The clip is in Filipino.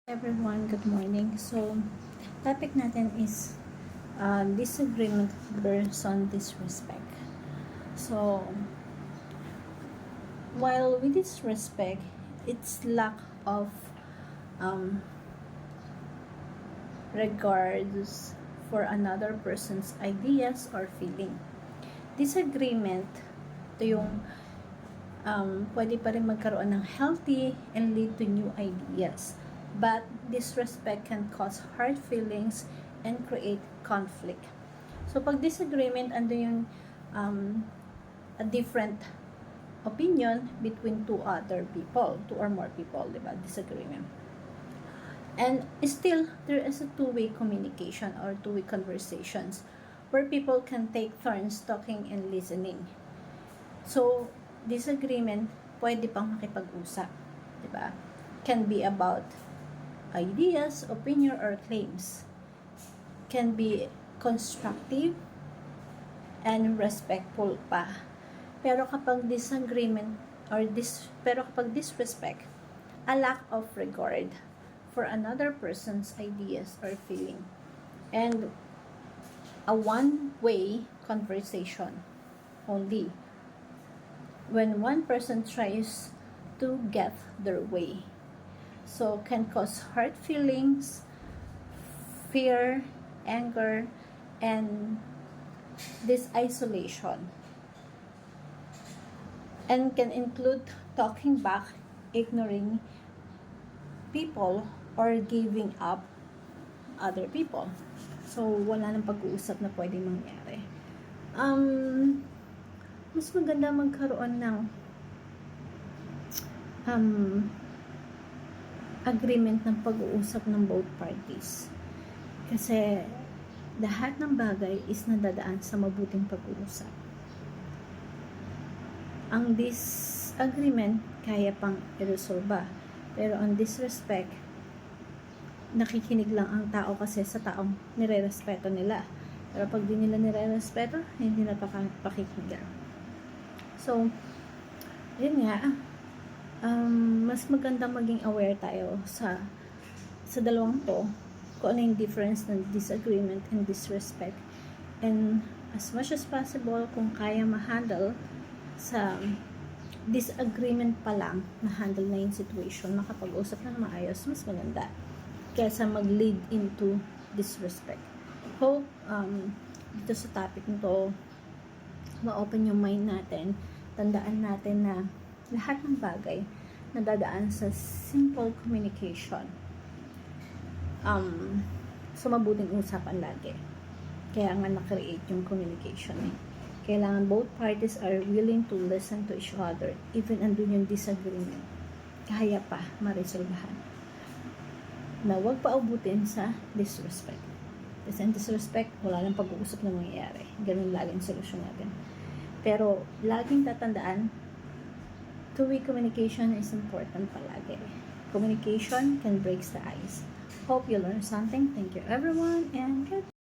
Everyone, good morning. So, topic natin is disagreement versus disrespect. So, while we disrespect, it's lack of um, regards for another person's ideas or feeling. Disagreement, ito yung pwede pa rin magkaroon ng healthy and lead to new ideas. But disrespect can cause hurt feelings and create conflict. So, pag disagreement, ando yung a different opinion between two or more people, diba? Disagreement. And still, there is a two-way communication or two-way conversations where people can take turns talking and listening. So, disagreement, pwede pang makipag-usap, diba? Can be about ideas, opinion, or claims. Can be constructive and respectful pa. Pero kapag disagreement pero kapag disrespect, a lack of regard for another person's ideas or feeling, and a one-way conversation only when one person tries to get their way. So, can cause hurt feelings, fear, anger, and this isolation. And can include talking back, ignoring people, or giving up other people. So, wala nang pag-uusap na pwedeng mangyari. Mas maganda magkaroon ng agreement ng pag-uusap ng both parties. Kasi lahat ng bagay is nadadaan sa mabuting pag-uusap. Ang disagreement kaya pang iresolba. Pero ang disrespect, nakikinig lang ang tao kasi sa taong nire-respeto nila. Pero pag di nila nire-respeto, hindi na pakikinggan. So, yun nga, mas maganda maging aware tayo sa dalawang to, kung ano yung difference ng disagreement and disrespect. And as much as possible, kung kaya ma-handle sa disagreement pa lang, ma-handle na yung situation, makapag-usap na maayos, mas maganda kaysa mag-lead into disrespect. Hope dito sa topic nito, ma-open yung mind natin, tandaan natin na lahat ng bagay nadadaan sa simple communication. So, mabuting usapan lagi. Kaya nga na-create yung communication. Kailangan both parties are willing to listen to each other, even andun yung disagreement. Kaya pa maresolbahan. Na huwag pa abutin sa disrespect. Kasi ang disrespect, wala lang pag-uusap na mangyayari. Ganun laging solusyon natin. Pero, laging tatandaan, two-way communication is important palagi. Communication can break the ice. Hope you learned something. Thank you everyone and good